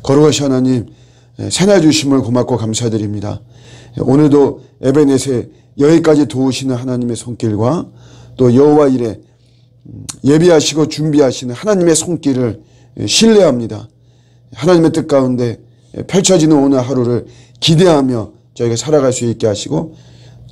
거룩하신 하나님, 새날 주심을 고맙고 감사드립니다. 오늘도 에베넷에 여기까지 도우시는 하나님의 손길과 또 여호와 일에 예비하시고 준비하시는 하나님의 손길을 신뢰합니다. 하나님의 뜻 가운데 펼쳐지는 오늘 하루를 기대하며 저희가 살아갈 수 있게 하시고,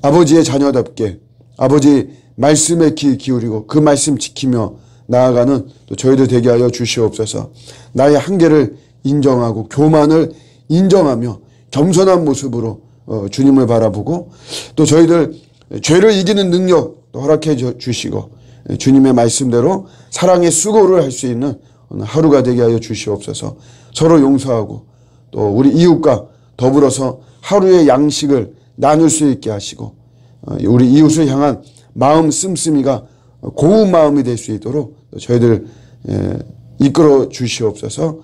아버지의 자녀답게 아버지 말씀에 귀 기울이고 그 말씀 지키며 나아가는 또 저희들 되게 하여 주시옵소서. 나의 한계를 인정하고 교만을 인정하며 겸손한 모습으로 주님을 바라보고, 또 저희들 죄를 이기는 능력 또 허락해 주시고 주님의 말씀대로 사랑의 수고를 할 수 있는 하루가 되게 하여 주시옵소서. 서로 용서하고 또 우리 이웃과 더불어서 하루의 양식을 나눌 수 있게 하시고, 우리 이웃을 향한 마음 씀씀이가 고운 마음이 될 수 있도록 저희들 이끌어 주시옵소서.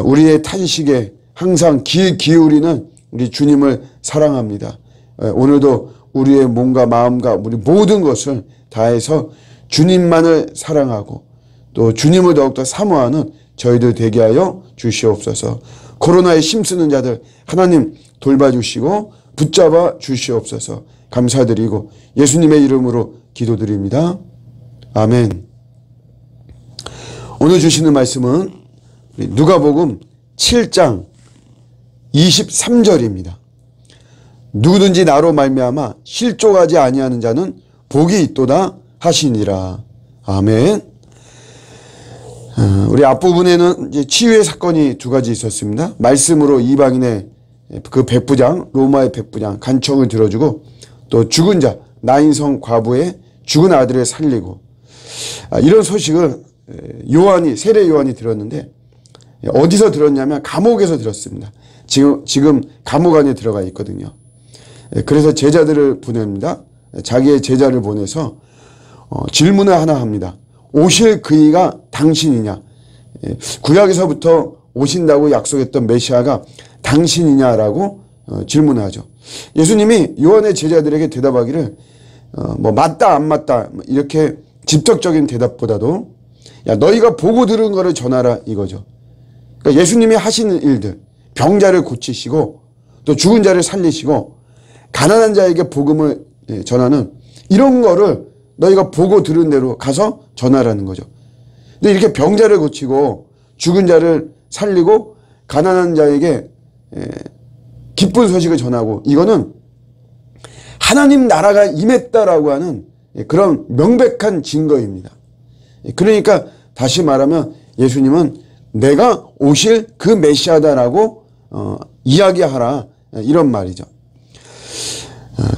우리의 탄식에 항상 귀 기울이는 우리 주님을 사랑합니다. 오늘도 우리의 몸과 마음과 우리 모든 것을 다해서 주님만을 사랑하고 또 주님을 더욱더 사모하는 저희들 되게 하여 주시옵소서. 코로나에 힘쓰는 자들 하나님 돌봐주시고 붙잡아 주시옵소서. 감사드리고 예수님의 이름으로 기도드립니다. 아멘. 오늘 주시는 말씀은 누가복음 7장 23절입니다. 누구든지 나로 말미암아 실족하지 아니하는 자는 복이 있도다 하시니라. 아멘. 우리 앞부분에는 이제 치유의 사건이 두 가지 있었습니다. 말씀으로 이방인의 그 백부장, 로마의 백부장 간청을 들어주고, 또 죽은 자, 나인성 과부의 죽은 아들을 살리고, 이런 소식을 세례 요한이 들었는데, 어디서 들었냐면 감옥에서 들었습니다. 지금 감옥 안에 들어가 있거든요. 그래서 제자들을 보냅니다. 자기의 제자를 보내서 질문을 하나 합니다. 오실 그이가 당신이냐? 구약에서부터 오신다고 약속했던 메시아가 당신이냐라고 질문하죠. 예수님이 요한의 제자들에게 대답하기를 뭐 맞다 안 맞다 이렇게 직접적인 대답보다도 야 너희가 보고 들은 거를 전하라 이거죠. 그러니까 예수님이 하시는 일들, 병자를 고치시고 또 죽은 자를 살리시고 가난한 자에게 복음을 전하는 이런 거를 너희가 보고 들은 대로 가서 전하라는 거죠. 근데 이렇게 병자를 고치고 죽은 자를 살리고 가난한 자에게 기쁜 소식을 전하고, 이거는 하나님 나라가 임했다라고 하는 그런 명백한 증거입니다. 그러니까 다시 말하면 예수님은 내가 오실 그 메시아다라고 이야기하라 이런 말이죠.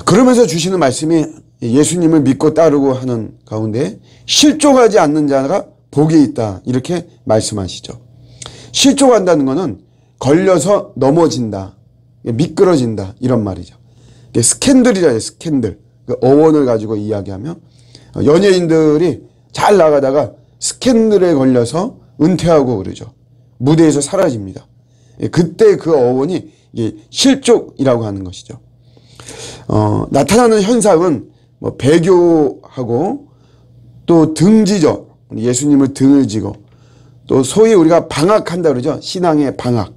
그러면서 주시는 말씀이 예수님을 믿고 따르고 하는 가운데 실족하지 않는 자가 복이 있다 이렇게 말씀하시죠. 실족한다는 것은 걸려서 넘어진다, 미끄러진다 이런 말이죠. 스캔들이잖아요. 스캔들. 그 어원을 가지고 이야기하면 연예인들이 잘 나가다가 스캔들에 걸려서 은퇴하고 그러죠. 무대에서 사라집니다. 그때 그 어원이 실족이라고 하는 것이죠. 나타나는 현상은 뭐 배교하고 또 등지죠. 예수님을 등을 지고 또 소위 우리가 방학한다 그러죠. 신앙의 방학.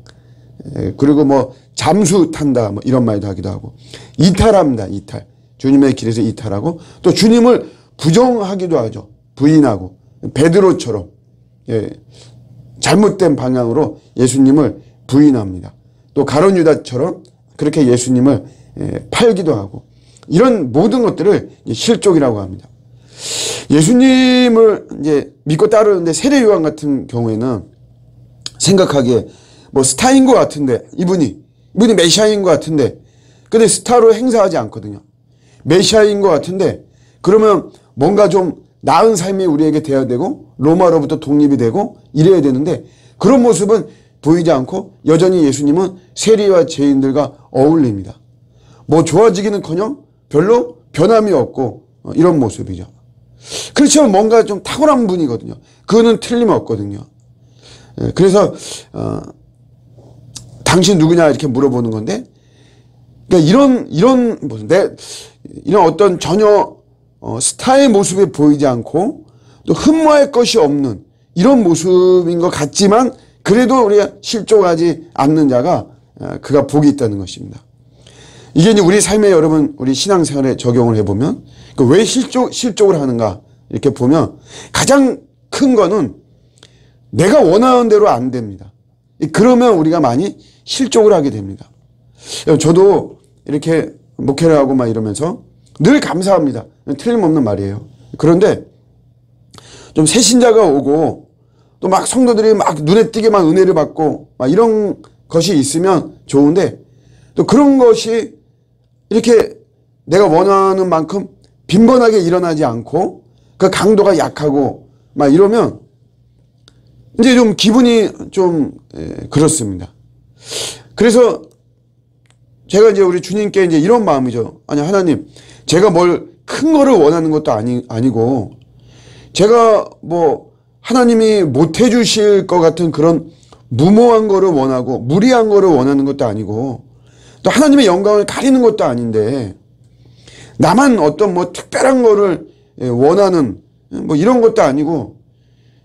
그리고 뭐 잠수 탄다 뭐 이런 말도 하기도 하고, 이탈합니다. 이탈. 주님의 길에서 이탈하고 또 주님을 부정하기도 하죠. 부인하고 베드로처럼 잘못된 방향으로 예수님을 부인합니다. 또 가룟 유다처럼 그렇게 예수님을 팔기도 하고, 이런 모든 것들을 실족이라고 합니다. 예수님을 이제 믿고 따르는데 세례 요한 같은 경우에는 생각하기에 뭐 스타인 것 같은데 이분이 메시아인 것 같은데, 근데 스타로 행사하지 않거든요. 메시아인 것 같은데 그러면 뭔가 좀 나은 삶이 우리에게 돼야 되고 로마로부터 독립이 되고 이래야 되는데 그런 모습은 보이지 않고 여전히 예수님은 세리와 죄인들과 어울립니다. 뭐 좋아지기는커녕 별로 변함이 없고 이런 모습이죠. 그렇지만 뭔가 좀 탁월한 분이거든요. 그거는 틀림없거든요. 그래서 당신 누구냐 이렇게 물어보는 건데, 그러니까 이런 어떤 전혀 스타의 모습이 보이지 않고 또 흠모할 것이 없는 이런 모습인 것 같지만 그래도 우리가 실족하지 않는 자가 그가 복이 있다는 것입니다. 이게 이제 우리 삶에 여러분 우리 신앙생활에 적용을 해보면 왜 실족을 하는가 이렇게 보면 가장 큰 거는 내가 원하는 대로 안 됩니다. 그러면 우리가 많이 실족을 하게 됩니다. 저도 이렇게 목회를 하고 막 이러면서 늘 감사합니다. 틀림없는 말이에요. 그런데 좀 새신자가 오고 또 막 성도들이 막 눈에 띄게 막 은혜를 받고 막 이런 것이 있으면 좋은데 또 그런 것이 이렇게 내가 원하는 만큼 빈번하게 일어나지 않고 그 강도가 약하고 막 이러면 이제 좀 기분이 좀 그렇습니다. 그래서 제가 이제 우리 주님께 이제 이런 마음이죠. 아니, 하나님, 제가 뭘 큰 거를 원하는 것도 아니고, 제가 뭐, 하나님이 못 해주실 것 같은 그런 무모한 거를 원하고, 무리한 거를 원하는 것도 아니고, 또 하나님의 영광을 가리는 것도 아닌데, 나만 어떤 뭐 특별한 거를 원하는 뭐 이런 것도 아니고,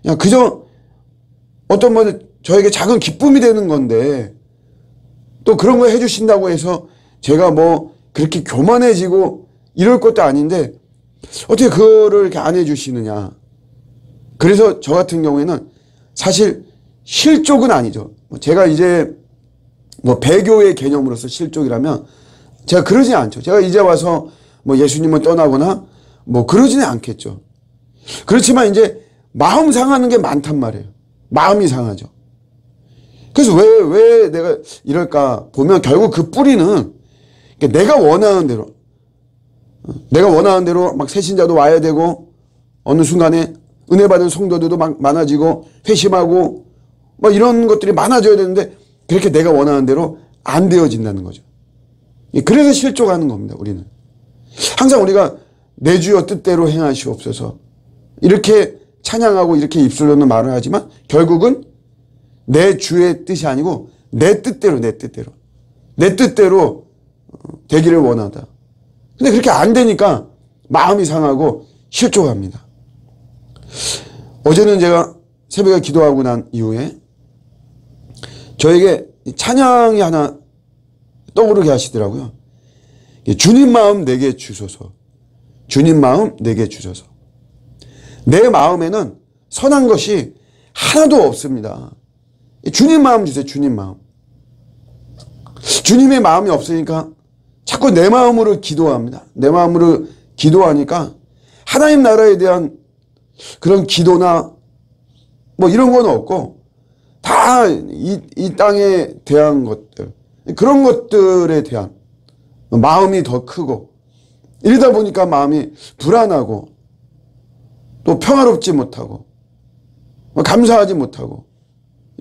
그냥 그저 어떤 뭐 저에게 작은 기쁨이 되는 건데, 또 그런 거 해주신다고 해서 제가 뭐 그렇게 교만해지고 이럴 것도 아닌데 어떻게 그거를 이렇게 안 해주시느냐. 그래서 저 같은 경우에는 사실 실족은 아니죠. 제가 이제 뭐 배교의 개념으로서 실족이라면 제가 그러지 않죠. 제가 이제 와서 뭐 예수님을 떠나거나 뭐 그러지는 않겠죠. 그렇지만 이제 마음 상하는 게 많단 말이에요. 마음이 상하죠. 그래서 왜 내가 이럴까 보면 결국 그 뿌리는 내가 원하는 대로 막 새신자도 와야 되고 어느 순간에 은혜 받은 성도들도 막 많아지고 회심하고 막 이런 것들이 많아져야 되는데 그렇게 내가 원하는 대로 안 되어진다는 거죠. 그래서 실족하는 겁니다. 우리는 항상 우리가 내 주여 뜻대로 행하시옵소서 이렇게 찬양하고 이렇게 입술로는 말을 하지만 결국은 내 주의 뜻이 아니고 내 뜻대로 되기를 원하다. 근데 그렇게 안 되니까 마음이 상하고 실족합니다. 어제는 제가 새벽에 기도하고 난 이후에 저에게 찬양이 하나 떠오르게 하시더라고요. 주님 마음 내게 주소서. 주님 마음 내게 주소서. 내 마음에는 선한 것이 하나도 없습니다. 주님 마음 주세요. 주님 마음. 주님의 마음이 없으니까 자꾸 내 마음으로 기도합니다. 내 마음으로 기도하니까 하나님 나라에 대한 그런 기도나 뭐 이런 건 없고 다 이 땅에 대한 것들, 그런 것들에 대한 마음이 더 크고 이러다 보니까 마음이 불안하고 또 평화롭지 못하고 감사하지 못하고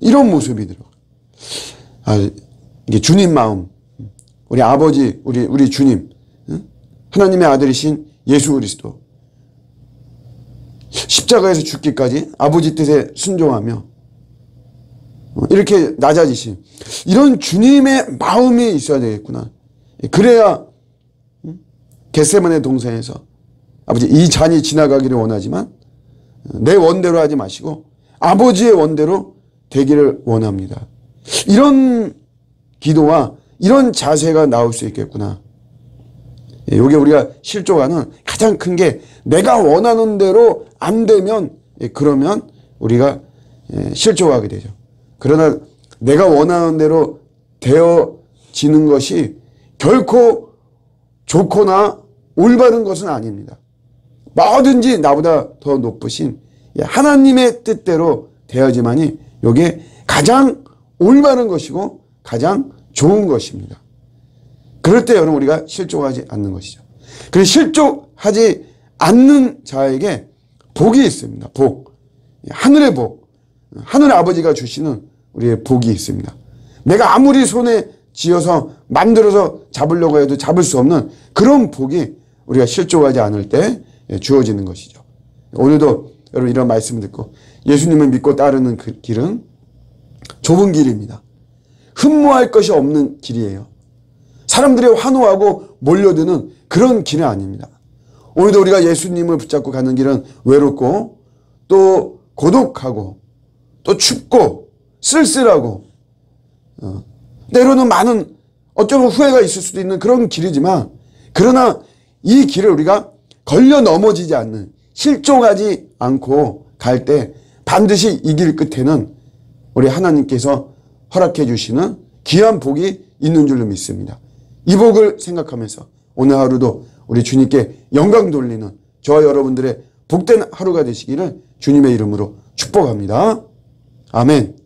이런 모습이 들어요. 이게 주님 마음, 우리 아버지, 우리 주님, 하나님의 아들이신 예수 그리스도 십자가에서 죽기까지 아버지 뜻에 순종하며 이렇게 낮아지신 이런 주님의 마음이 있어야 되겠구나. 그래야 겟세마네 동산에서 아버지 이 잔이 지나가기를 원하지만 내 원대로 하지 마시고 아버지의 원대로 되기를 원합니다. 이런 기도와 이런 자세가 나올 수 있겠구나. 이게 우리가 실족하는 가장 큰 게 내가 원하는 대로 안 되면 그러면 우리가 실족하게 되죠. 그러나 내가 원하는 대로 되어지는 것이 결코 좋거나 올바른 것은 아닙니다. 뭐든지 나보다 더 높으신 하나님의 뜻대로 되어야지만이 이게 가장 올바른 것이고 가장 좋은 것입니다. 그럴 때 여러분 우리가 실족하지 않는 것이죠. 그래서 실족하지 않는 자에게 복이 있습니다. 복. 하늘의 복. 하늘 아버지가 주시는 우리의 복이 있습니다. 내가 아무리 손에 쥐어서 만들어서 잡으려고 해도 잡을 수 없는 그런 복이 우리가 실족하지 않을 때 주어지는 것이죠. 오늘도 여러분 이런 말씀을 듣고 예수님을 믿고 따르는 그 길은 좁은 길입니다. 흠모할 것이 없는 길이에요. 사람들이 환호하고 몰려드는 그런 길은 아닙니다. 오늘도 우리가 예수님을 붙잡고 가는 길은 외롭고 또 고독하고 또 춥고 쓸쓸하고 때로는 많은 어쩌면 후회가 있을 수도 있는 그런 길이지만, 그러나 이 길을 우리가 걸려 넘어지지 않는, 실종하지 않고 갈 때 반드시 이 길 끝에는 우리 하나님께서 허락해 주시는 귀한 복이 있는 줄로 믿습니다. 이 복을 생각하면서 오늘 하루도 우리 주님께 영광 돌리는 저와 여러분들의 복된 하루가 되시기를 주님의 이름으로 축복합니다. 아멘.